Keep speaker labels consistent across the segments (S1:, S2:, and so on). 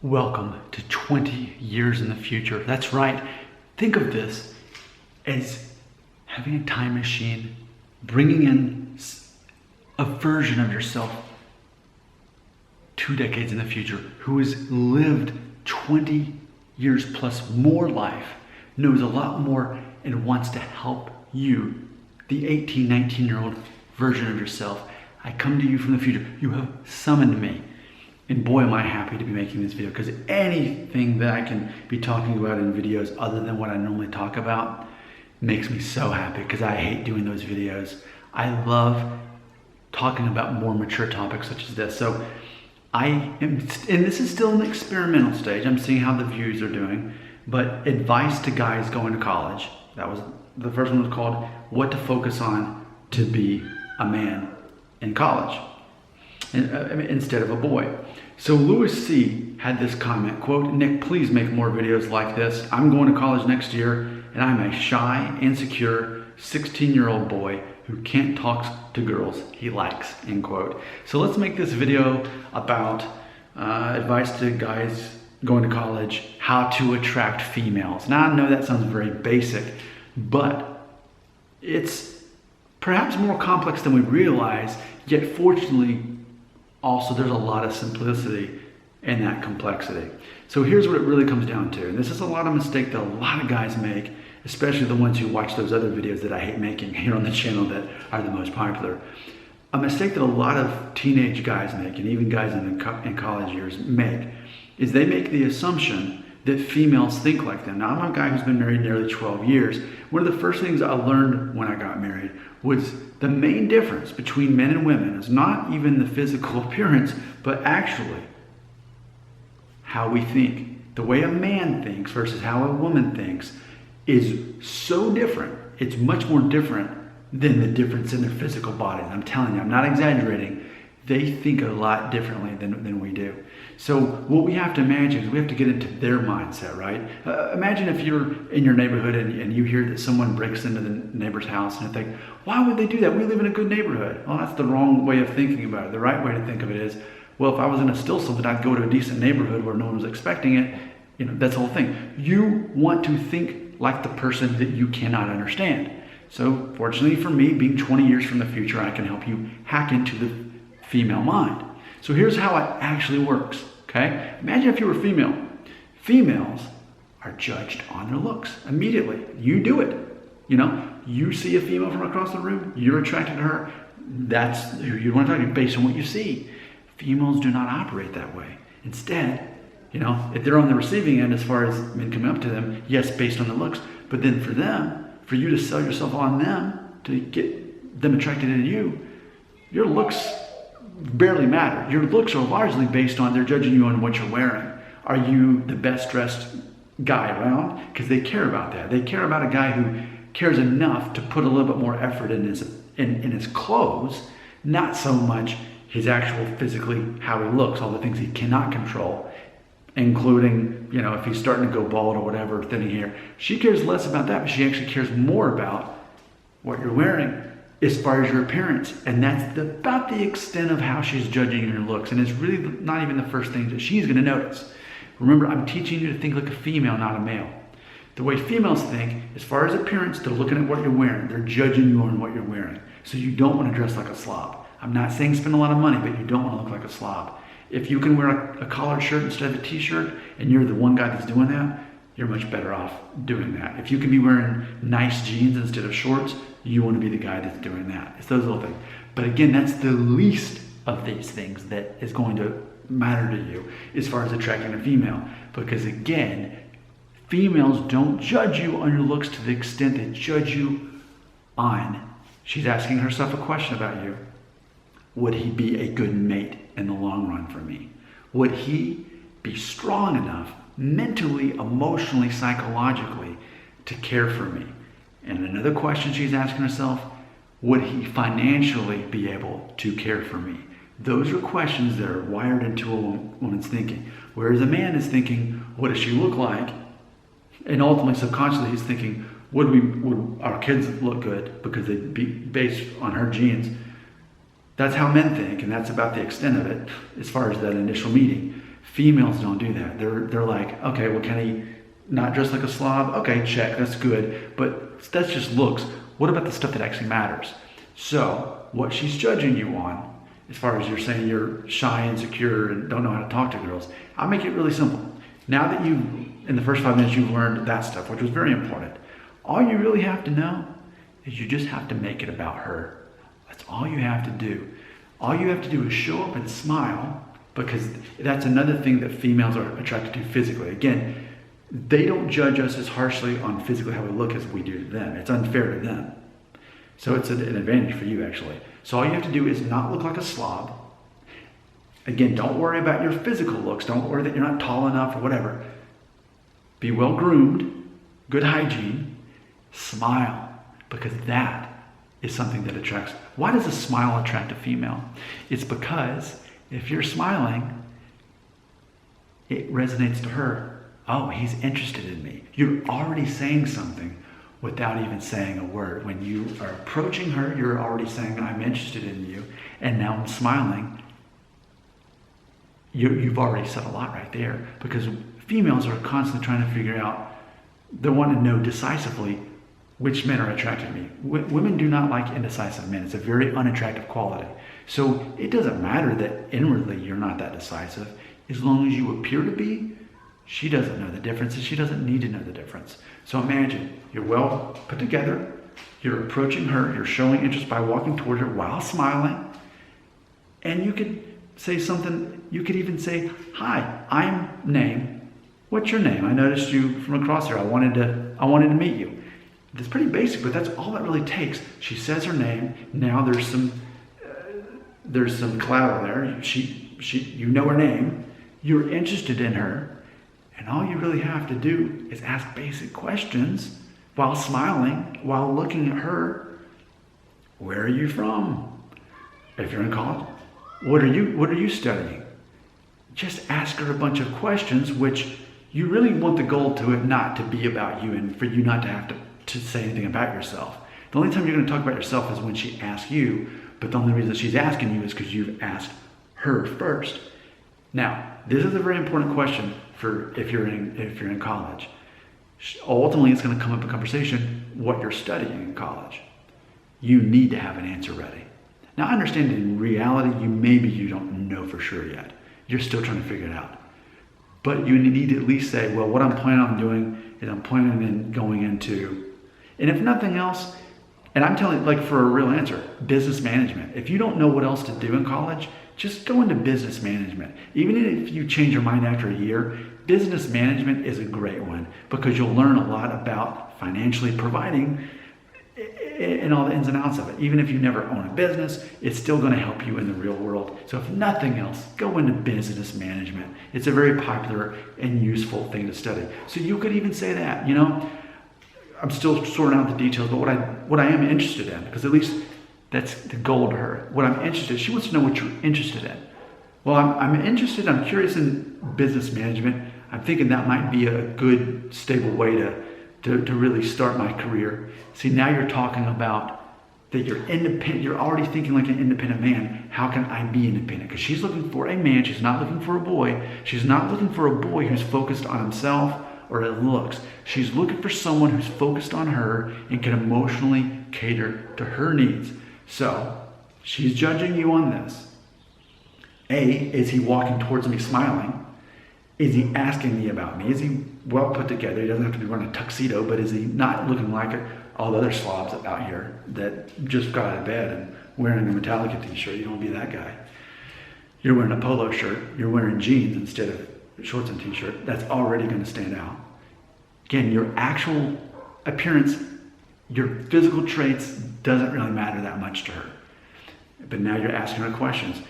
S1: Welcome to 20 years in the future. That's right. Think of this as having a time machine, bringing in a version of yourself 2 decades in the future who has lived 20 years plus more life, knows a lot more, and wants to help you, the 18, 19-year-old version of yourself. I come to you from the future. You have summoned me. And boy, am I happy to be making this video, because anything that I can be talking about in videos other than what I normally talk about makes me so happy, because I hate doing those videos. I love talking about more mature topics such as this. So I am, and this is still an experimental stage. I'm seeing how the views are doing, but advice to guys going to college. That was, the first one was called What to Focus On to Be a Man in College, instead of a boy. So Louis C. had this comment, quote, "Nick, please make more videos like this. I'm going to college next year, and I'm a shy, insecure, 16-year-old boy who can't talk to girls he likes," end quote. So let's make this video about advice to guys going to college, how to attract females. Now, I know that sounds very basic, but it's perhaps more complex than we realize, yet fortunately, also, there's a lot of simplicity in that complexity. So here's what it really comes down to. And this is a lot of mistake that a lot of guys make, especially the ones who watch those other videos that I hate making here on the channel that are the most popular. A mistake that a lot of teenage guys make, and even guys in college years make, is they make the assumption that females think like them. Now, I'm a guy who's been married nearly 12 years. One of the first things I learned when I got married was the main difference between men and women is not even the physical appearance, but actually how we think. The way a man thinks versus how a woman thinks is so different. It's much more different than the difference in their physical bodies. I'm telling you, I'm not exaggerating. They think a lot differently than we do. So what we have to imagine is we have to get into their mindset, right? Imagine if you're in your neighborhood and you hear that someone breaks into the neighbor's house, and you think, why would they do that? We live in a good neighborhood. Well, that's the wrong way of thinking about it. The right way to think of it is, well, if I was in a still something, I'd go to a decent neighborhood where no one was expecting it. You know, that's the whole thing. You want to think like the person that you cannot understand. So fortunately for me, being 20 years from the future, I can help you hack into the female mind. So here's how it actually works, okay? Imagine if you were female. Females are judged on their looks immediately. You do it. You know, you see a female from across the room, you're attracted to her. That's who you want to talk to based on what you see. Females do not operate that way. Instead, you know, if they're on the receiving end as far as men coming up to them, yes, based on the looks, but then for them, for you to sell yourself on them, to get them attracted to you, your looks barely matter. Your looks are largely based on, they're judging you on what you're wearing. Are you the best dressed guy around? Because they care about that. They care about a guy who cares enough to put a little bit more effort in his clothes, not so much his actual physically how he looks, all the things he cannot control, including, you know, if he's starting to go bald or whatever, thinning hair. She cares less about that, but she actually cares more about what you're wearing as far as your appearance. And that's about the extent of how she's judging your looks. And it's really not even the first thing that she's gonna notice. Remember, I'm teaching you to think like a female, not a male. The way females think, as far as appearance, they're looking at what you're wearing. They're judging you on what you're wearing. So you don't want to dress like a slob. I'm not saying spend a lot of money, but you don't want to look like a slob. If you can wear a collared shirt instead of a t-shirt, and you're the one guy that's doing that, you're much better off doing that. If you can be wearing nice jeans instead of shorts, you want to be the guy that's doing that. It's those little things. But again, that's the least of these things that is going to matter to you as far as attracting a female. Because again, females don't judge you on your looks to the extent they judge you on, she's asking herself a question about you. Would he be a good mate in the long run for me? Would he be strong enough mentally, emotionally, psychologically to care for me? And another question she's asking herself, would he financially be able to care for me? Those are questions that are wired into a woman's thinking. Whereas a man is thinking, what does she look like? And ultimately, subconsciously, he's thinking, would our kids look good because they'd be based on her genes? That's how men think, and that's about the extent of it as far as that initial meeting. Females don't do that. They're like, okay, well, can he not dress like a slob? Okay, check, that's good. But that's just looks. What about the stuff that actually matters? So what she's judging you on, as far as you're saying you're shy, insecure, and don't know how to talk to girls, I'll make it really simple. Now that in the first 5 minutes, you've learned that stuff, which was very important. All you really have to know is you just have to make it about her. That's all you have to do. All you have to do is show up and smile, because that's another thing that females are attracted to physically. Again, they don't judge us as harshly on physically how we look as we do to them. It's unfair to them. So it's an advantage for you, actually. So all you have to do is not look like a slob. Again, don't worry about your physical looks. Don't worry that you're not tall enough or whatever. Be well groomed, good hygiene, smile, because that is something that attracts. Why does a smile attract a female? It's because if you're smiling, it resonates to her. Oh, he's interested in me. You're already saying something without even saying a word. When you are approaching her, you're already saying, I'm interested in you, and now I'm smiling. You've already said a lot right there, because females are constantly trying to figure out, they want to know decisively which men are attracted to me. Women do not like indecisive men. It's a very unattractive quality. So it doesn't matter that inwardly you're not that decisive. As long as you appear to be, she doesn't know the difference, and she doesn't need to know the difference. So imagine you're well put together, you're approaching her, you're showing interest by walking toward her while smiling, and you could say something. You could even say, hi, I'm name. What's your name? I noticed you from across here. I wanted to meet you. It's pretty basic, but that's all it really takes. She says her name. Now there's some collateral there. You know her name. You're interested in her. And all you really have to do is ask basic questions while smiling, while looking at her. Where are you from? If you're in college, what are you studying? Just ask her a bunch of questions, which you really want the goal to it not to be about you, and for you not to have to say anything about yourself. The only time you're going to talk about yourself is when she asks you, but the only reason she's asking you is because you've asked her first. Now, this is a very important question for if you're in college. Ultimately, it's going to come up in conversation what you're studying in college. You need to have an answer ready. Now, I understand in reality, you don't know for sure yet. You're still trying to figure it out. But you need to at least say, well, what I'm planning on doing is I'm planning on going into, and if nothing else, and I'm telling you, like, for a real answer, business management. If you don't know what else to do in college, just go into business management. Even if you change your mind after a year, business management is a great one, because you'll learn a lot about financially providing and all the ins and outs of it. Even if you never own a business, it's still going to help you in the real world. So if nothing else, go into business management. It's a very popular and useful thing to study. So you could even say that, I'm still sorting out the details, but what I am interested in, because at least that's the goal to her. What I'm interested in, she wants to know what you're interested in. Well, I'm curious in business management. I'm thinking that might be a good, stable way to really start my career. See, now you're talking about that you're independent. You're already thinking like an independent man. How can I be independent? Because she's looking for a man. She's not looking for a boy. She's not looking for a boy who's focused on himself or his looks. She's looking for someone who's focused on her and can emotionally cater to her needs. So she's judging you on this. A, is he walking towards me smiling? Is he asking me about me? Is he well put together? He doesn't have to be wearing a tuxedo, but is he not looking like all the other slobs out here that just got out of bed and wearing a Metallica t-shirt? You don't want to be that guy. You're wearing a polo shirt. You're wearing jeans instead of shorts and t-shirt. That's already going to stand out. Again, your actual appearance, your physical traits doesn't really matter that much to her. But now you're asking her questions,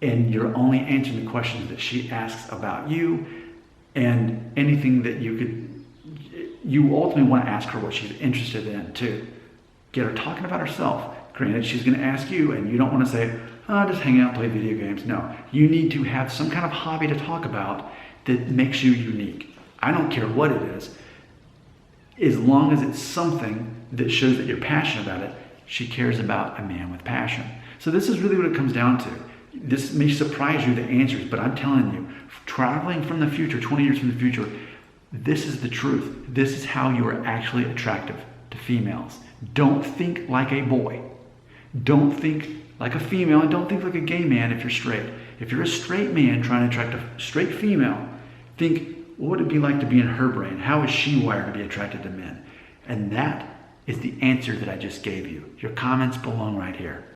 S1: and you're only answering the questions that she asks about you, and anything that you ultimately want to ask her what she's interested in too. Get her talking about herself. Granted, she's going to ask you, and you don't want to say, just hang out and play video games. No, you need to have some kind of hobby to talk about that makes you unique. I don't care what it is. As long as it's something that shows that you're passionate about it, she cares about a man with passion. So this is really what it comes down to. This may surprise you, the answers, but I'm telling you, traveling from the future, 20 years from the future, this is the truth. This is how you are actually attractive to females. Don't think like a boy. Don't think like a female, and don't think like a gay man if you're straight. If you're a straight man trying to attract a straight female, think, what would it be like to be in her brain? How is she wired to be attracted to men? And that is the answer that I just gave you. Your comments belong right here.